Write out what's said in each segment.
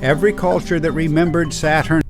Every culture that remembered Saturn.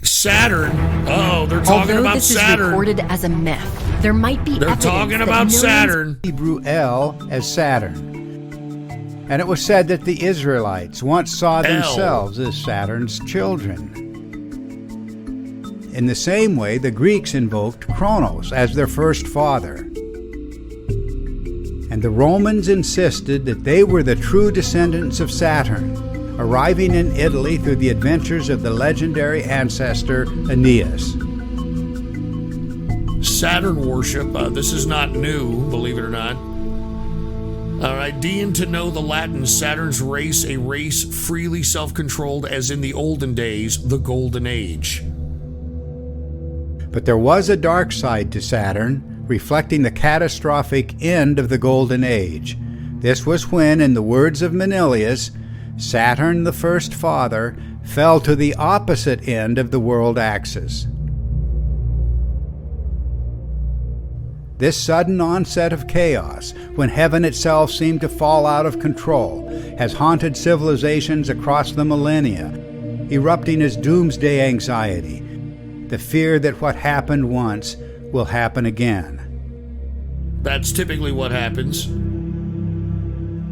Saturn? Oh, they're talking about Saturn. Although this is reported as a myth, there might be They're evidence talking that about millions Saturn. Hebrew El as Saturn. And it was said that the Israelites once saw themselves as Saturn's children. In the same way, the Greeks invoked Kronos as their first father. And the Romans insisted that they were the true descendants of Saturn, arriving in Italy through the adventures of the legendary ancestor Aeneas. Saturn worship, this is not new, believe it or not. All right, deemed to know the Latin, Saturn's race, a race freely self-controlled as in the olden days, the Golden Age. But there was a dark side to Saturn, reflecting the catastrophic end of the Golden Age. This was when, in the words of Manilius, Saturn, the first father, fell to the opposite end of the world axis. This sudden onset of chaos, when heaven itself seemed to fall out of control, has haunted civilizations across the millennia, erupting as doomsday anxiety, the fear that what happened once will happen again. That's typically what happens.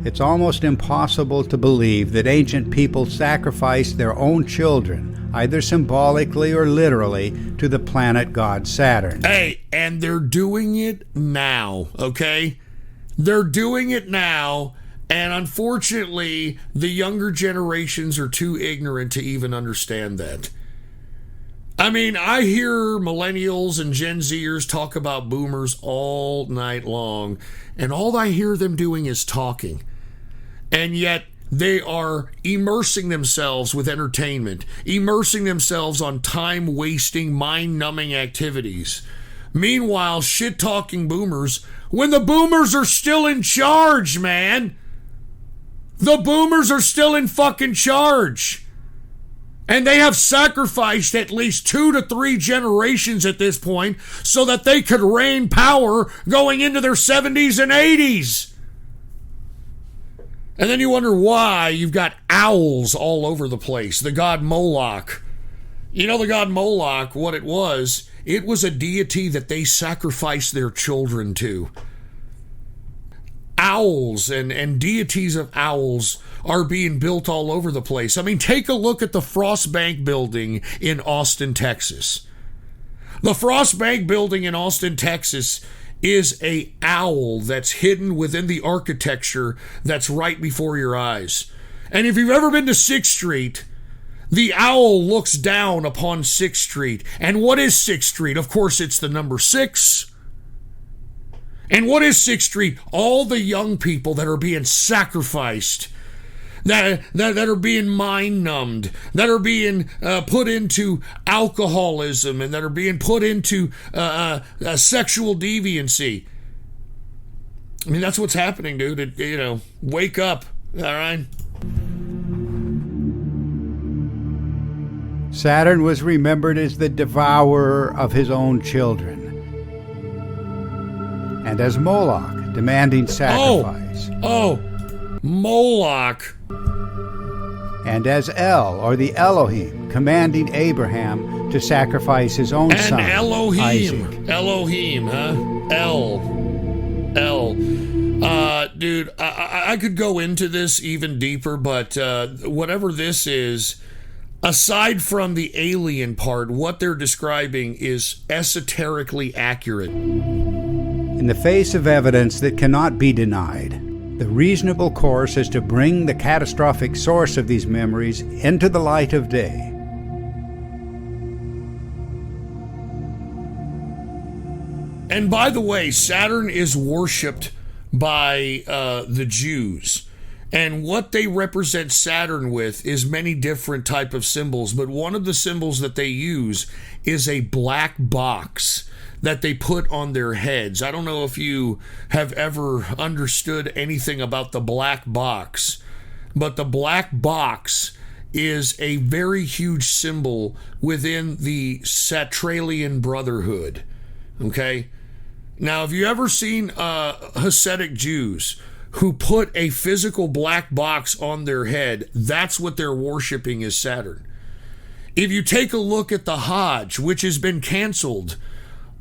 It's almost impossible to believe that ancient people sacrificed their own children, either symbolically or literally, to the planet god Saturn. Hey, and they're doing it now, okay? They're doing it now, and unfortunately, the younger generations are too ignorant to even understand that. I mean, I hear millennials and Gen Zers talk about boomers all night long, and all I hear them doing is talking. And yet, they are immersing themselves with entertainment, immersing themselves on time-wasting, mind-numbing activities. Meanwhile, shit-talking boomers, when the boomers are still in charge, man! The boomers are still in fucking charge! And they have sacrificed at least 2 to 3 generations at this point so that they could reign power going into their 70s and 80s. And then you wonder why you've got owls all over the place. The god Moloch. You know the god Moloch, what it was a deity that they sacrificed their children to. Owls and deities of owls are being built all over the place. I mean, take a look at the Frost Bank building in Austin, Texas. The Frost Bank building in Austin, Texas is a owl that's hidden within the architecture that's right before your eyes. And if you've ever been to 6th Street, the owl looks down upon 6th Street. And what is 6th Street? Of course, it's the number 6. And what is 6th Street? All the young people that are being sacrificed, that are being mind-numbed, that are being put into alcoholism, and that are being put into sexual deviancy. I mean, that's what's happening, dude. Wake up, all right? Saturn was remembered as the devourer of his own children, and as Moloch, demanding sacrifice. Oh, Moloch. And as El, or the Elohim, commanding Abraham to sacrifice his own son, Isaac. Elohim, huh? El. Dude, I could go into this even deeper, but whatever this is, aside from the alien part, what they're describing is esoterically accurate. In the face of evidence that cannot be denied, the reasonable course is to bring the catastrophic source of these memories into the light of day. And by the way, Saturn is worshipped by the Jews. And what they represent Saturn with is many different type of symbols. But one of the symbols that they use is a black box that they put on their heads. I don't know if you have ever understood anything about the black box, but the black box is a very huge symbol within the Satralian Brotherhood. Okay? Now, have you ever seen Hasidic Jews who put a physical black box on their head, that's what they're worshiping is Saturn. If you take a look at the Hajj, which has been canceled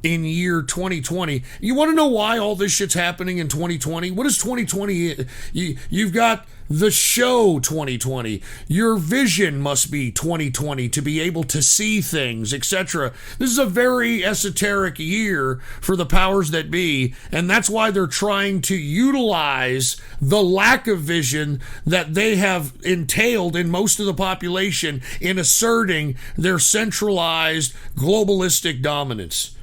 in year 2020, you want to know why all this shit's happening in 2020? What is 2020? You've got the show 2020. Your vision must be 2020 to be able to see things, etc. This is a very esoteric year for the powers that be, and that's why they're trying to utilize the lack of vision that they have entailed in most of the population in asserting their centralized globalistic dominance.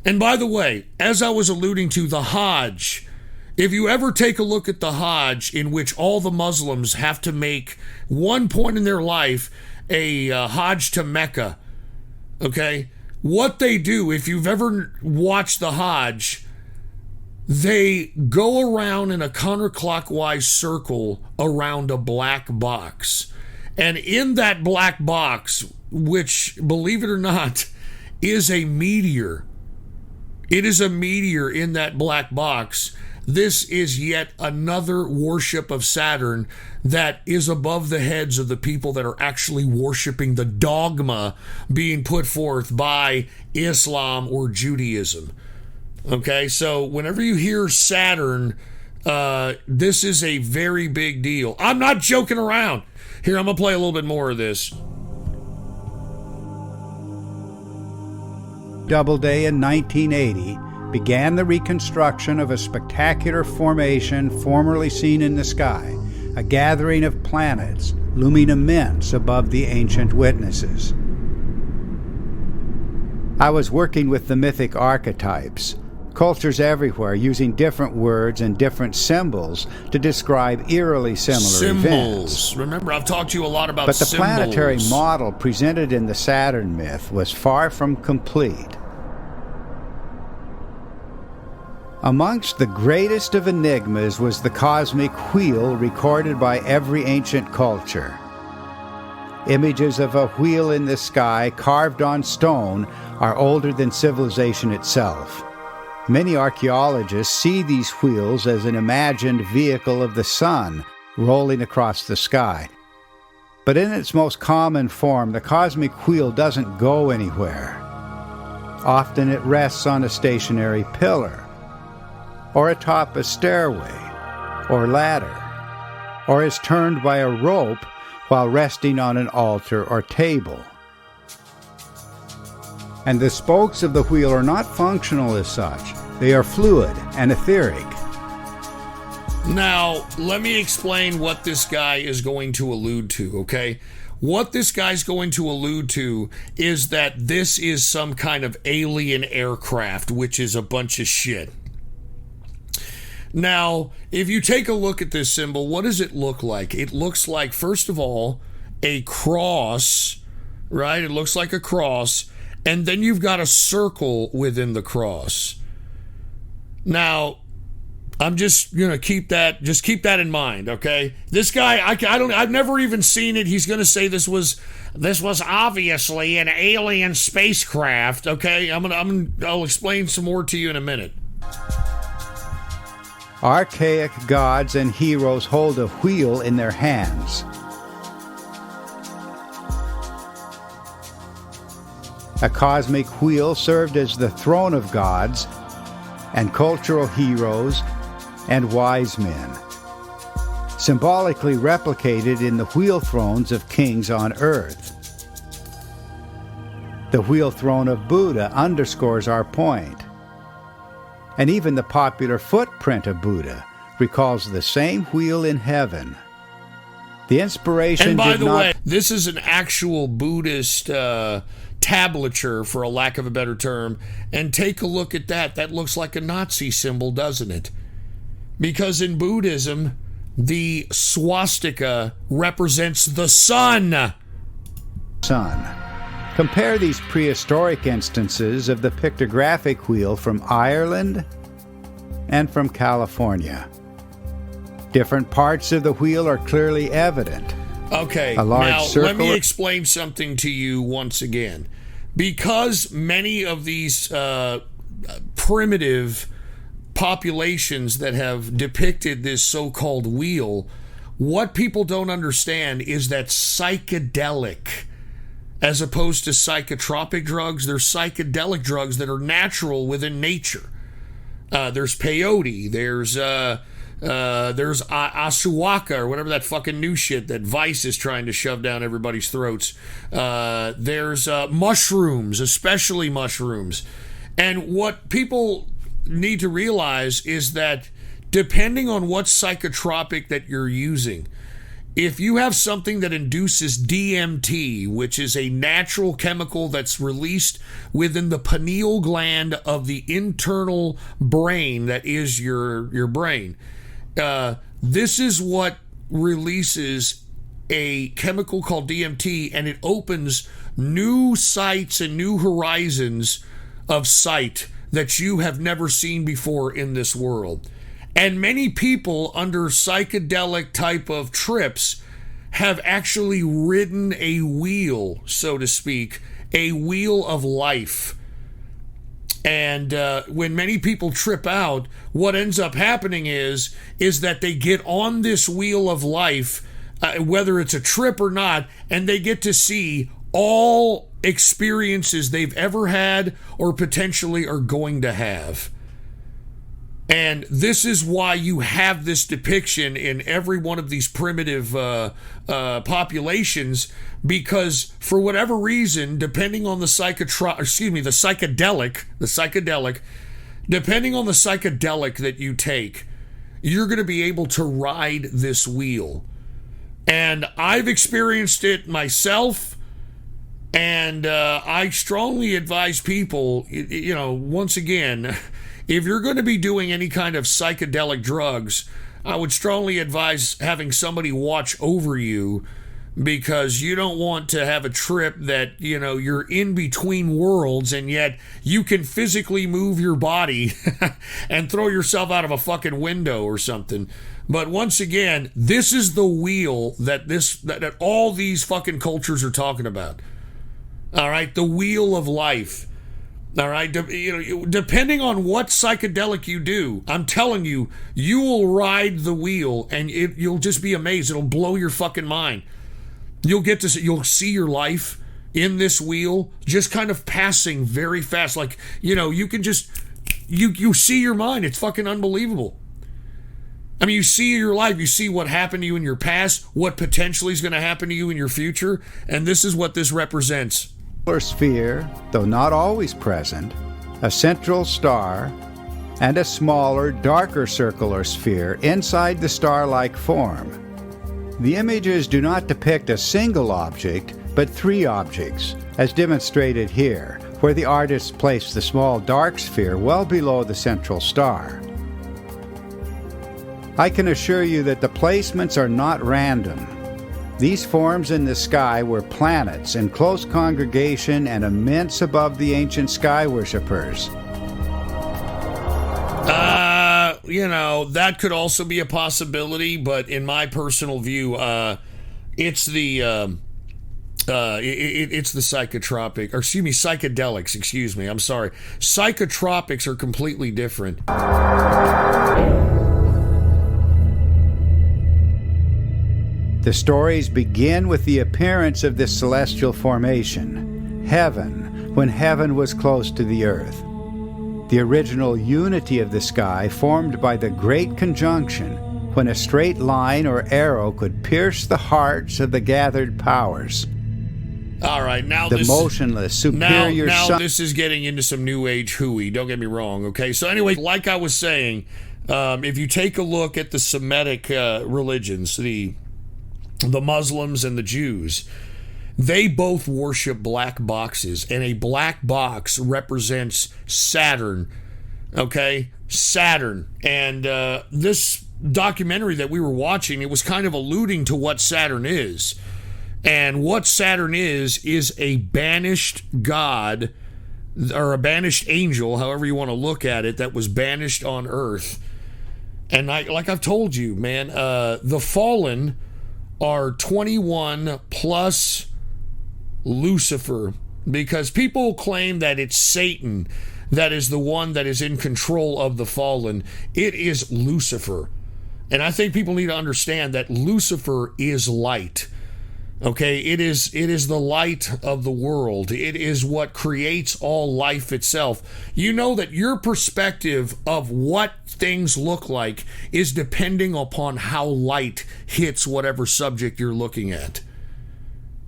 And by the way, as I was alluding to, the Hajj, if you ever take a look at the Hajj, in which all the Muslims have to make one point in their life a Hajj to Mecca, okay? What they do, if you've ever watched the Hajj, they go around in a counterclockwise circle around a black box. And in that black box, which, believe it or not, is a meteor. It is a meteor in that black box. This is yet another worship of Saturn that is above the heads of the people that are actually worshiping the dogma being put forth by Islam or Judaism. Okay, so whenever you hear Saturn, this is a very big deal. I'm not joking around. Here, I'm going to play a little bit more of this. Doubleday in 1980 began the reconstruction of a spectacular formation formerly seen in the sky, a gathering of planets looming immense above the ancient witnesses. I was working with the mythic archetypes, cultures everywhere using different words and different symbols to describe eerily similar events. Remember, I've talked to you a lot about But the symbols. planetary model presented in the Saturn myth was far from complete. Amongst the greatest of enigmas was the cosmic wheel recorded by every ancient culture. Images of a wheel in the sky carved on stone are older than civilization itself. Many archaeologists see these wheels as an imagined vehicle of the sun rolling across the sky. But in its most common form, the cosmic wheel doesn't go anywhere. Often it rests on a stationary pillar, or atop a stairway, or ladder, or is turned by a rope while resting on an altar or table. And the spokes of the wheel are not functional as such. They are fluid and etheric. Now, let me explain what this guy is going to allude to, okay? What this guy's going to allude to is that this is some kind of alien aircraft, which is a bunch of shit. Now, if you take a look at this symbol, what does it look like? It looks like, first of all, a cross, right? It looks like a cross, and then you've got a circle within the cross. Now, I'm just gonna keep that in mind, okay? This guy, I've never even seen it. He's gonna say this was obviously an alien spacecraft, okay? I'll explain some more to you in a minute. Archaic gods and heroes hold a wheel in their hands. A cosmic wheel served as the throne of gods and cultural heroes and wise men, symbolically replicated in the wheel thrones of kings on earth. The wheel throne of Buddha underscores our point. And even the popular footprint of Buddha recalls the same wheel in heaven. The inspiration and by did the not... way, this is an actual Buddhist tablature, for a lack of a better term. And take a look at that. That looks like a Nazi symbol, doesn't it? Because in Buddhism, the swastika represents the sun. Compare these prehistoric instances of the pictographic wheel from Ireland and from California. Different parts of the wheel are clearly evident. Okay, a large now circle. Let me explain something to you once again. Because many of these primitive populations that have depicted this so-called wheel, what people don't understand is that psychedelic, as opposed to psychotropic drugs, they're psychedelic drugs that are natural within nature. There's peyote, there's ayahuasca, or whatever that fucking new shit that Vice is trying to shove down everybody's throats. There's mushrooms, especially mushrooms. And what people need to realize is that depending on what psychotropic that you're using, if you have something that induces DMT, which is a natural chemical that's released within the pineal gland of the internal brain that is your brain, this is what releases a chemical called DMT, and it opens new sights and new horizons of sight that you have never seen before in this world. And many people under psychedelic type of trips have actually ridden a wheel, so to speak, a wheel of life. And when many people trip out, what ends up happening is that they get on this wheel of life, whether it's a trip or not, and they get to see all experiences they've ever had or potentially are going to have. And this is why you have this depiction in every one of these primitive populations, because for whatever reason, depending on the psychedelic, depending on the psychedelic that you take, you're going to be able to ride this wheel. And I've experienced it myself. And I strongly advise people, once again, if you're going to be doing any kind of psychedelic drugs, I would strongly advise having somebody watch over you, because you don't want to have a trip that, you're in between worlds and yet you can physically move your body and throw yourself out of a fucking window or something. But once again, this is the wheel that all these fucking cultures are talking about. All right, the wheel of life. All right, depending on what psychedelic you do, I'm telling you, you will ride the wheel and you'll just be amazed. It'll blow your fucking mind. You'll see your life in this wheel just kind of passing very fast. Like, you can just, you see your mind. It's fucking unbelievable. I mean, you see your life, you see what happened to you in your past, what potentially is going to happen to you in your future, and this is what this represents. Sphere, though not always present, a central star, and a smaller, darker circular sphere inside the star-like form. The images do not depict a single object, but three objects, as demonstrated here, where the artist placed the small dark sphere well below the central star. I can assure you that the placements are not random. These forms in the sky were planets in close congregation and immense above the ancient sky worshippers. That could also be a possibility, but in my personal view, it's the psychedelics. I'm sorry. Psychotropics are completely different. The stories begin with the appearance of this celestial formation, heaven, when heaven was close to the earth. The original unity of the sky formed by the Great Conjunction, when a straight line or arrow could pierce the hearts of the gathered powers. All right, now the motionless, superior sun. This is getting into some New Age hooey, don't get me wrong, okay? So anyway, like I was saying, if you take a look at the Semitic religions, the Muslims and the Jews, they both worship black boxes, and a black box represents Saturn, okay? Saturn. And this documentary that we were watching, it was kind of alluding to what Saturn is. And what Saturn is a banished god, or a banished angel, however you want to look at it, that was banished on Earth. And like I've told you, man, the fallen are 21 plus Lucifer, because people claim that it's Satan that is the one that is in control of the fallen. It is Lucifer. And I think people need to understand that Lucifer is light. Okay, it is the light of the world. It is what creates all life itself. You know that your perspective of what things look like is depending upon how light hits whatever subject you're looking at.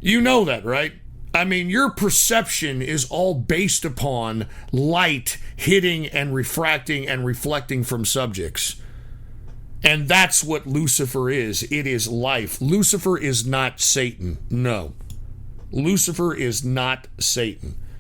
You know that, right? I mean, your perception is all based upon light hitting and refracting and reflecting from subjects. And that's what Lucifer is. It is life. Lucifer is not Satan. No. Lucifer is not Satan.